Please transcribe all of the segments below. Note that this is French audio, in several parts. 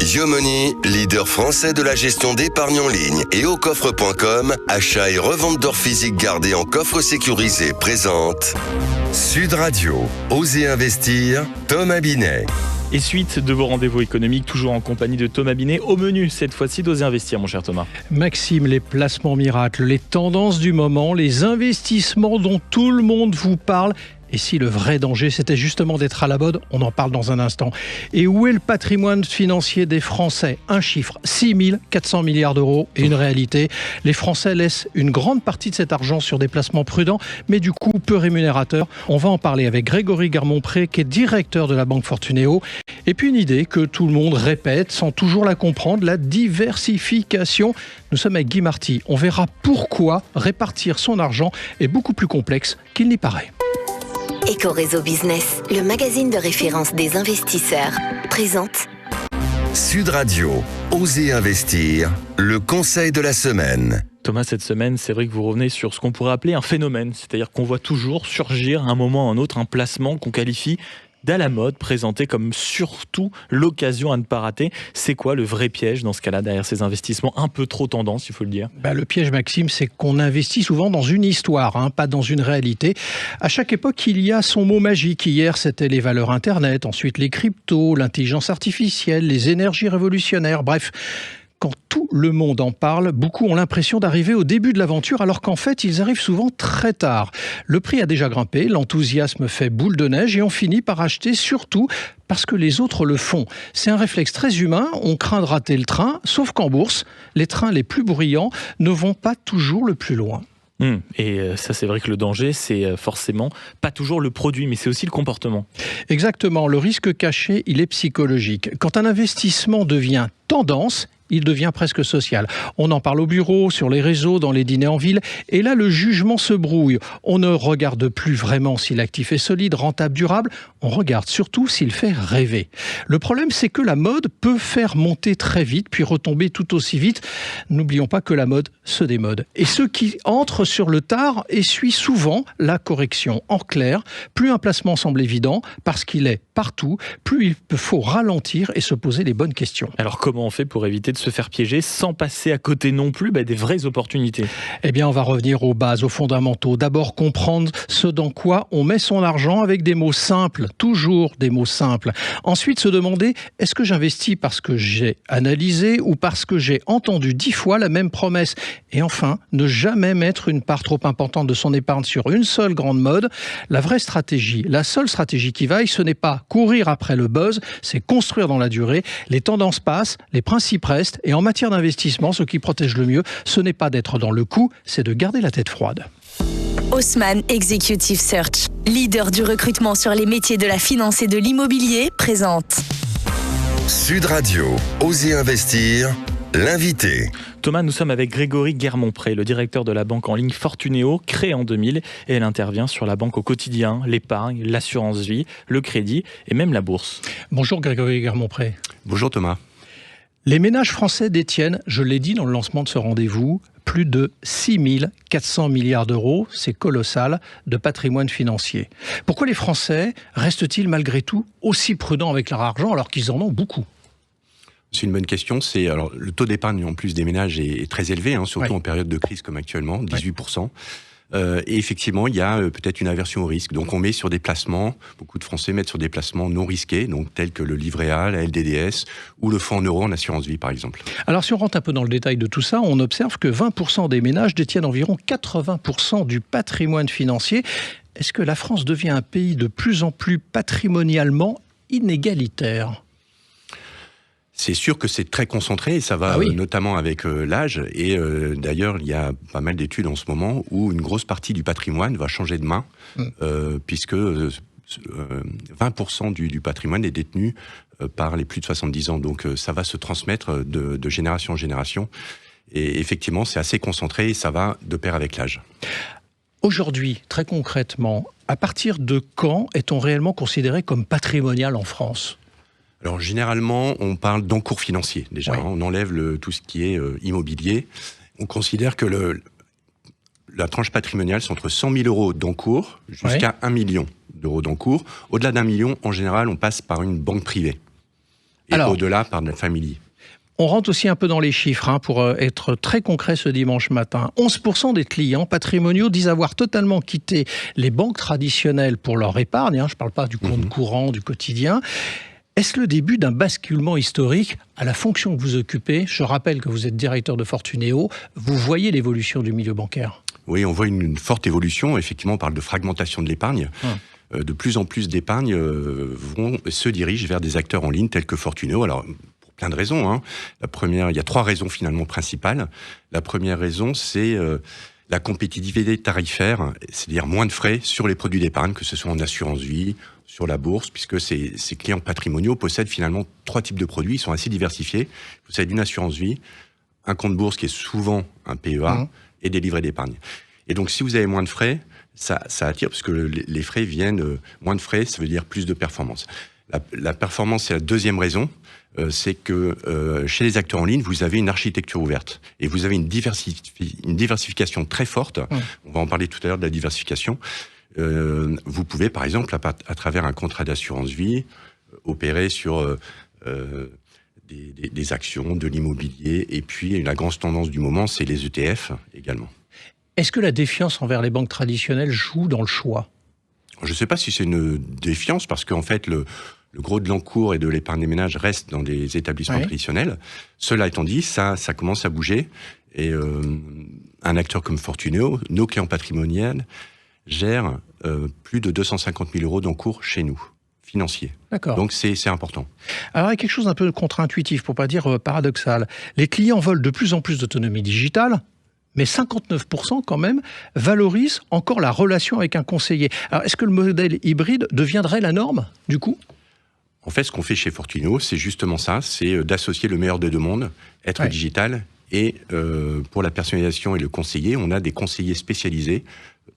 Yomoni, leader français de la gestion d'épargne en ligne et au coffre.com, achat et revente d'or physique gardé en coffre sécurisé présente Sud Radio, Osez investir, Thomas Binet. Et suite de vos rendez-vous économiques, toujours en compagnie de Thomas Binet, au menu cette fois-ci d'Oser investir, mon cher Thomas. Maxime, les placements miracles, les tendances du moment, les investissements dont tout le monde vous parle. Et si le vrai danger, c'était justement d'être à la mode, on en parle dans un instant. Et où est le patrimoine financier des Français ? Un chiffre, 6 400 milliards d'euros. Et une réalité, les Français laissent une grande partie de cet argent sur des placements prudents, mais du coup peu rémunérateurs. On va en parler avec Grégory Garmont-Pré, qui est directeur de la Banque Fortuneo. Et puis une idée que tout le monde répète sans toujours la comprendre, la diversification. Nous sommes avec Guy Marty. On verra pourquoi répartir son argent est beaucoup plus complexe qu'il n'y paraît. Éco-réseau Business, le magazine de référence des investisseurs, présente Sud Radio, Osez investir, le conseil de la semaine. Thomas, cette semaine, c'est vrai que vous revenez sur ce qu'on pourrait appeler un phénomène, c'est-à-dire qu'on voit toujours surgir à un moment ou à un autre un placement qu'on qualifie d'à la mode, présenté comme surtout l'occasion à ne pas rater. C'est quoi le vrai piège dans ce cas-là, derrière ces investissements un peu trop tendance, il faut le dire ? Le piège, Maxime, c'est qu'on investit souvent dans une histoire, pas dans une réalité. À chaque époque, il y a son mot magique. Hier, c'était les valeurs Internet, ensuite les cryptos, l'intelligence artificielle, les énergies révolutionnaires, bref. Quand tout le monde en parle, beaucoup ont l'impression d'arriver au début de l'aventure, alors qu'en fait, ils arrivent souvent très tard. Le prix a déjà grimpé, l'enthousiasme fait boule de neige et on finit par acheter surtout parce que les autres le font. C'est un réflexe très humain, on craint de rater le train, sauf qu'en bourse, les trains les plus bruyants ne vont pas toujours le plus loin. Et ça, c'est vrai que le danger, c'est forcément pas toujours le produit, mais c'est aussi le comportement. Exactement, le risque caché, il est psychologique. Quand un investissement devient tendance, il devient presque social. On en parle au bureau, sur les réseaux, dans les dîners en ville. Et là, le jugement se brouille. On ne regarde plus vraiment si l'actif est solide, rentable, durable. On regarde surtout s'il fait rêver. Le problème, c'est que la mode peut faire monter très vite, puis retomber tout aussi vite. N'oublions pas que la mode se démode. Et ceux qui entrent sur le tard essuient souvent la correction. En clair, plus un placement semble évident, parce qu'il est partout, plus il faut ralentir et se poser les bonnes questions. Alors comment on fait pour éviter de se faire piéger sans passer à côté non plus des vraies opportunités ? Eh bien, on va revenir aux bases, aux fondamentaux. D'abord, comprendre ce dans quoi on met son argent avec des mots simples, toujours des mots simples. Ensuite, se demander, est-ce que j'investis parce que j'ai analysé ou parce que j'ai entendu 10 fois la même promesse ? Et enfin, ne jamais mettre une part trop importante de son épargne sur une seule grande mode. La vraie stratégie, la seule stratégie qui vaille, ce n'est pas courir après le buzz, c'est construire dans la durée. Les tendances passent, les principes restent. Et en matière d'investissement, ce qui protège le mieux, ce n'est pas d'être dans le coup, c'est de garder la tête froide. Haussmann Executive Search, leader du recrutement sur les métiers de la finance et de l'immobilier, présente Sud Radio, Osez investir, l'invité. Thomas, nous sommes avec Grégory Garmont-Pré, le directeur de la banque en ligne Fortuneo, créée en 2000, et elle intervient sur la banque au quotidien, l'épargne, l'assurance vie, le crédit et même la bourse. Bonjour Grégory Garmont-Pré. Bonjour Thomas. Les ménages français détiennent, je l'ai dit dans le lancement de ce rendez-vous, plus de 6 400 milliards d'euros, c'est colossal, de patrimoine financier. Pourquoi les Français restent-ils malgré tout aussi prudents avec leur argent alors qu'ils en ont beaucoup ? C'est une bonne question. Alors, le taux d'épargne en plus des ménages est très élevé, surtout en période de crise comme actuellement, 18%. Et effectivement, il y a peut-être une aversion au risque. Donc on met sur des placements, beaucoup de Français mettent sur des placements non risqués, donc tels que le livret A, la LDDS ou le fonds en euros en assurance vie par exemple. Alors si on rentre un peu dans le détail de tout ça, on observe que 20% des ménages détiennent environ 80% du patrimoine financier. Est-ce que la France devient un pays de plus en plus patrimonialement inégalitaire ? C'est sûr que c'est très concentré et ça va notamment avec l'âge. Et d'ailleurs, il y a pas mal d'études en ce moment où une grosse partie du patrimoine va changer de main, puisque 20% du patrimoine est détenu par les plus de 70 ans. Donc ça va se transmettre de génération en génération. Et effectivement, c'est assez concentré et ça va de pair avec l'âge. Aujourd'hui, très concrètement, à partir de quand est-on réellement considéré comme patrimonial en France ? Alors généralement, on parle d'encours financier. Déjà, on enlève tout ce qui est immobilier. On considère que la tranche patrimoniale, c'est entre 100 000 euros d'encours jusqu'à 1 million d'euros d'encours. Au-delà d'1 million, en général, on passe par une banque privée. et au-delà par notre famille. On rentre aussi un peu dans les chiffres pour être très concret ce dimanche matin. 11% des clients patrimoniaux disent avoir totalement quitté les banques traditionnelles pour leur épargne. Je ne parle pas du compte courant, du quotidien. Est-ce le début d'un basculement historique à la fonction que vous occupez? Je rappelle que vous êtes directeur de Fortuneo. Vous voyez l'évolution du milieu bancaire? Oui, on voit une forte évolution. Effectivement, on parle de fragmentation de l'épargne. De plus en plus d'épargne se dirigent vers des acteurs en ligne tels que Fortuneo. Alors, plein de raisons. La première, il y a 3 raisons finalement principales. La première raison, c'est la compétitivité tarifaire, c'est-à-dire moins de frais sur les produits d'épargne, que ce soit en assurance vie, sur la bourse, puisque ces clients patrimoniaux possèdent finalement 3 types de produits. Ils sont assez diversifiés. Ils possèdent une assurance vie, un compte bourse qui est souvent un PEA et des livrets d'épargne. Et donc, si vous avez moins de frais, ça attire, parce que les frais viennent... moins de frais, ça veut dire plus de performance. La performance, c'est la deuxième raison. C'est que chez les acteurs en ligne, vous avez une architecture ouverte et vous avez une diversification très forte. On va en parler tout à l'heure de la diversification. Vous pouvez, par exemple, à travers un contrat d'assurance vie, opérer sur des actions, de l'immobilier, et puis la grande tendance du moment, c'est les ETF également. Est-ce que la défiance envers les banques traditionnelles joue dans le choix? Je ne sais pas si c'est une défiance, parce qu'en fait, le gros de l'encours et de l'épargne des ménages reste dans des établissements traditionnels. Cela étant dit, ça commence à bouger. Et un acteur comme Fortuneo, nos clients patrimoniaux, gèrent plus de 250 000 euros d'encours chez nous, financiers. D'accord. Donc c'est important. Alors, il y a quelque chose d'un peu contre-intuitif, pour ne pas dire paradoxal. Les clients veulent de plus en plus d'autonomie digitale, mais 59% quand même valorisent encore la relation avec un conseiller. Alors, est-ce que le modèle hybride deviendrait la norme, du coup ? En fait, ce qu'on fait chez Fortuneo, c'est justement ça, c'est d'associer le meilleur des deux mondes, être digital, et pour la personnalisation et le conseiller, on a des conseillers spécialisés,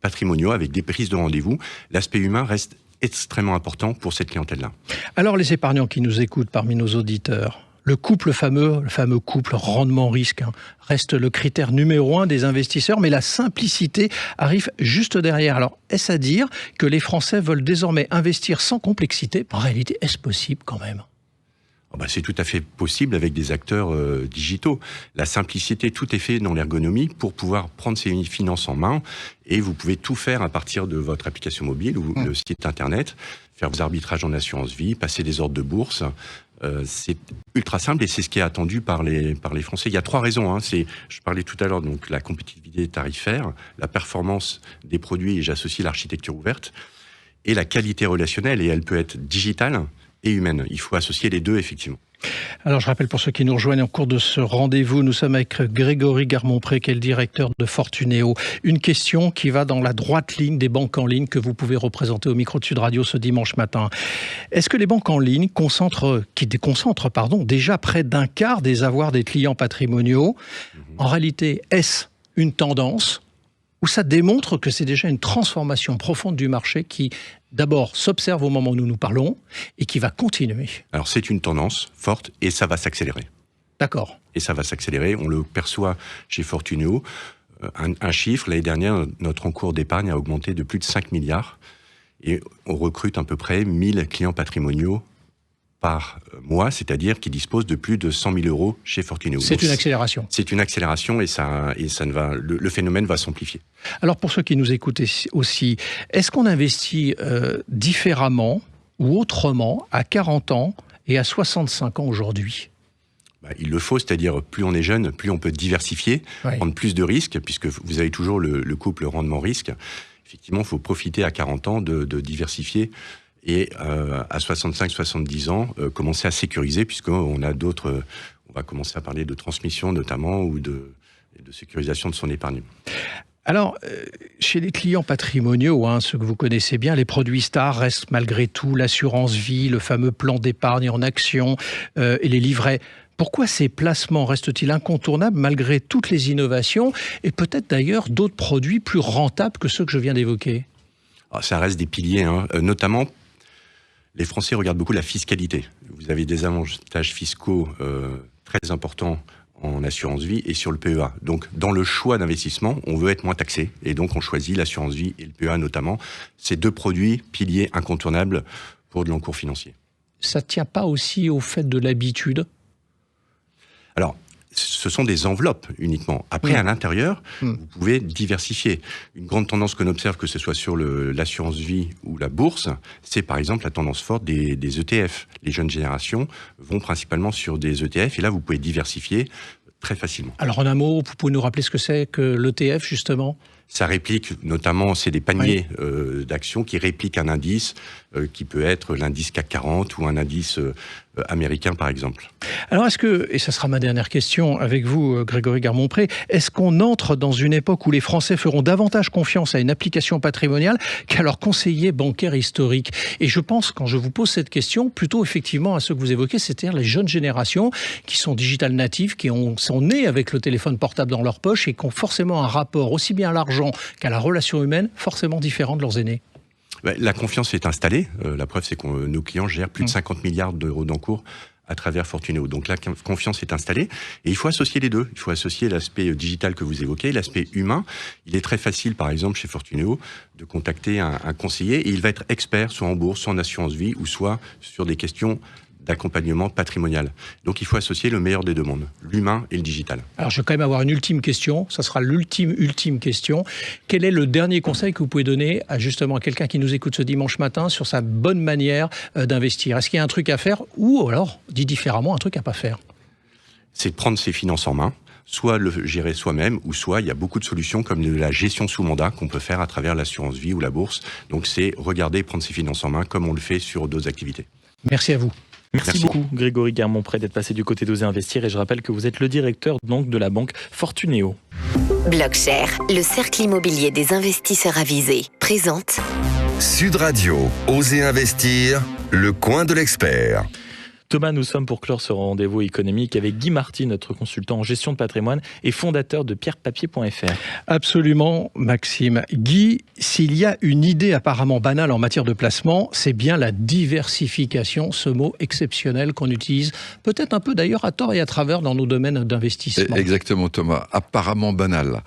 patrimoniaux, avec des prises de rendez-vous. L'aspect humain reste extrêmement important pour cette clientèle-là. Alors, les épargnants qui nous écoutent parmi nos auditeurs, le fameux couple rendement-risque, reste le critère numéro 1 des investisseurs, mais la simplicité arrive juste derrière. Alors, est-ce à dire que les Français veulent désormais investir sans complexité? En réalité, est-ce possible quand même? C'est tout à fait possible avec des acteurs digitaux. La simplicité, tout est fait dans l'ergonomie pour pouvoir prendre ses finances en main, et vous pouvez tout faire à partir de votre application mobile ou le site internet, faire vos arbitrages en assurance vie, passer des ordres de bourse. C'est ultra simple et c'est ce qui est attendu par les Français. Il y a 3 raisons. Je parlais tout à l'heure, donc la compétitivité tarifaire, la performance des produits, et j'associe l'architecture ouverte, et la qualité relationnelle, et elle peut être digitale et humaine. Il faut associer les deux, effectivement. Alors, je rappelle pour ceux qui nous rejoignent en cours de ce rendez-vous, nous sommes avec Grégory Garmont-Pré, qui est le directeur de Fortuneo. Une question qui va dans la droite ligne des banques en ligne que vous pouvez représenter au micro de Sud Radio ce dimanche matin. Est-ce que les banques en ligne déconcentrent déjà près d'un quart des avoirs des clients patrimoniaux? En réalité, est-ce une tendance où ça démontre que c'est déjà une transformation profonde du marché qui, d'abord, s'observe au moment où nous nous parlons et qui va continuer? Alors, c'est une tendance forte et ça va s'accélérer. D'accord. Et ça va s'accélérer. On le perçoit chez Fortuneo. Un chiffre, l'année dernière, notre encours d'épargne a augmenté de plus de 5 milliards et on recrute à peu près 1000 clients patrimoniaux par mois, c'est-à-dire qui disposent de plus de 100 000 euros chez Fortuneo. C'est une accélération. C'est une accélération et le phénomène va s'amplifier. Alors pour ceux qui nous écoutent aussi, est-ce qu'on investit différemment ou autrement à 40 ans et à 65 ans aujourd'hui ? Il le faut, c'est-à-dire plus on est jeune, plus on peut diversifier, prendre plus de risques, puisque vous avez toujours le couple rendement-risque. Effectivement, il faut profiter à 40 ans de diversifier. Et à 65-70 ans, commencer à sécuriser, puisqu'on a d'autres... on va commencer à parler de transmission notamment, ou de sécurisation de son épargne. Alors, chez les clients patrimoniaux, ceux que vous connaissez bien, les produits stars restent malgré tout l'assurance vie, le fameux plan d'épargne en action et les livrets. Pourquoi ces placements restent-ils incontournables malgré toutes les innovations et peut-être d'ailleurs d'autres produits plus rentables que ceux que je viens d'évoquer? Ça reste des piliers, notamment... Les Français regardent beaucoup la fiscalité. Vous avez des avantages fiscaux très importants en assurance vie et sur le PEA. Donc, dans le choix d'investissement, on veut être moins taxé. Et donc, on choisit l'assurance vie et le PEA notamment. Ces 2 produits piliers incontournables pour de l'encours financier. ça ne tient pas aussi au fait de l'habitude? Alors, ce sont des enveloppes uniquement. Après, à l'intérieur, vous pouvez diversifier. Une grande tendance qu'on observe, que ce soit sur l'assurance vie ou la bourse, c'est par exemple la tendance forte des ETF. Les jeunes générations vont principalement sur des ETF, et là, vous pouvez diversifier très facilement. Alors, en un mot, vous pouvez nous rappeler ce que c'est que l'ETF, justement? Ça réplique, notamment, c'est des paniers d'actions qui répliquent un indice qui peut être l'indice CAC 40 ou un indice américain, par exemple. Alors, est-ce que, et ça sera ma dernière question avec vous, Grégory Garmont-Pré, est-ce qu'on entre dans une époque où les Français feront davantage confiance à une application patrimoniale qu'à leur conseiller bancaire historique? Et je pense, quand je vous pose cette question, plutôt effectivement à ceux que vous évoquez, c'est-à-dire les jeunes générations qui sont digital natives, qui sont nées avec le téléphone portable dans leur poche et qui ont forcément un rapport aussi bien à l'argent qu'à la relation humaine forcément différent de leurs aînés. La confiance est installée. La preuve, c'est que nos clients gèrent plus de 50 milliards d'euros d'encours à travers Fortuneo. Donc la confiance est installée et il faut associer les deux. Il faut associer l'aspect digital que vous évoquez, l'aspect humain. Il est très facile, par exemple, chez Fortuneo, de contacter un conseiller et il va être expert soit en bourse, soit en assurance vie ou soit sur des questions d'accompagnement patrimonial. Donc il faut associer le meilleur des deux mondes, l'humain et le digital. Alors je vais quand même avoir une ultime question, ça sera ultime question. Quel est le dernier conseil que vous pouvez donner à justement quelqu'un qui nous écoute ce dimanche matin sur sa bonne manière d'investir? Est-ce qu'il y a un truc à faire ou alors, dit différemment, un truc à pas faire? C'est de prendre ses finances en main, soit le gérer soi-même, ou soit il y a beaucoup de solutions comme la gestion sous mandat qu'on peut faire à travers l'assurance vie ou la bourse. Donc c'est regarder et prendre ses finances en main comme on le fait sur d'autres activités. Merci à vous. Merci beaucoup Grégory Garmont-Pré d'être passé du côté d'Oser Investir et je rappelle que vous êtes le directeur donc de la banque Fortuneo. Blockshare, le cercle immobilier des investisseurs avisés, présente Sud Radio, Oser Investir, le coin de l'expert. Thomas, nous sommes pour clore ce rendez-vous économique avec Guy Marty, notre consultant en gestion de patrimoine et fondateur de pierrepapier.fr. Absolument, Maxime. Guy, s'il y a une idée apparemment banale en matière de placement, c'est bien la diversification, ce mot exceptionnel qu'on utilise peut-être un peu d'ailleurs à tort et à travers dans nos domaines d'investissement. Exactement, Thomas. Apparemment banal.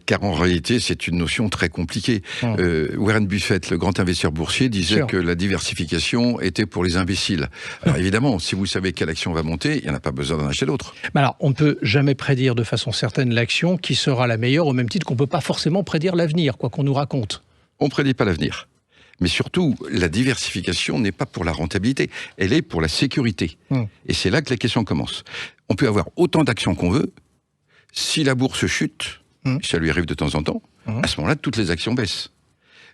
Car en réalité, c'est une notion très compliquée. Warren Buffett, le grand investisseur boursier, disait que la diversification était pour les imbéciles. Alors évidemment, si vous savez quelle action va monter, il n'y en a pas besoin d'en acheter d'autres. Mais alors, on ne peut jamais prédire de façon certaine l'action qui sera la meilleure, au même titre qu'on ne peut pas forcément prédire l'avenir, quoi qu'on nous raconte. On ne prédit pas l'avenir. Mais surtout, la diversification n'est pas pour la rentabilité, elle est pour la sécurité. Et c'est là que la question commence. On peut avoir autant d'actions qu'on veut, si la bourse chute, ça lui arrive de temps en temps, à ce moment-là, toutes les actions baissent.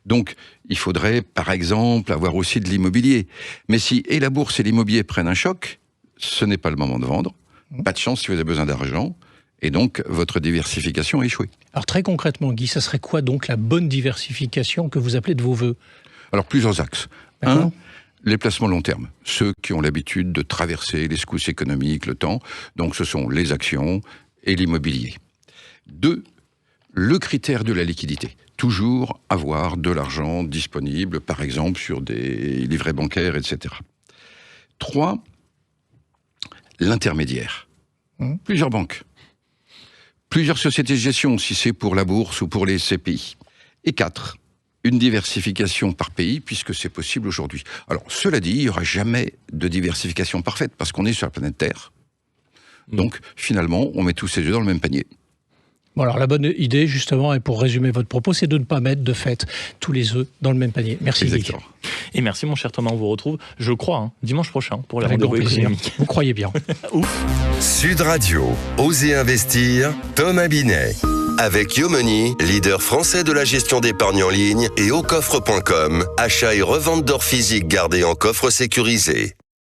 Donc, il faudrait, par exemple, avoir aussi de l'immobilier. Mais si et la bourse et l'immobilier prennent un choc, ce n'est pas le moment de vendre. Pas de chance si vous avez besoin d'argent. Et donc, votre diversification a échoué. Alors, très concrètement, Guy, ça serait quoi donc la bonne diversification que vous appelez de vos voeux? Alors, plusieurs axes. Un, les placements long terme. Ceux qui ont l'habitude de traverser les secousses économiques, le temps. Donc, ce sont les actions et l'immobilier. 2, le critère de la liquidité. Toujours avoir de l'argent disponible, par exemple, sur des livrets bancaires, etc. 3, l'intermédiaire. Plusieurs banques. Plusieurs sociétés de gestion, si c'est pour la bourse ou pour les CPI. Et 4, une diversification par pays, puisque c'est possible aujourd'hui. Alors, cela dit, il n'y aura jamais de diversification parfaite, parce qu'on est sur la planète Terre. Donc, finalement, on met tous ses œufs dans le même panier. Bon, alors la bonne idée, justement, et pour résumer votre propos, c'est de ne pas mettre, de fait, tous les œufs dans le même panier. Merci, exactement. Guy. Et merci, mon cher Thomas. On vous retrouve, je crois, dimanche prochain pour les rendez-vous économiques. Vous croyez bien. Ouf. Sud Radio, Oser Investir, Thomas Binet. Avec Yomoni, leader français de la gestion d'épargne en ligne, et aucoffre.com, achat et revente d'or physique gardé en coffre sécurisé.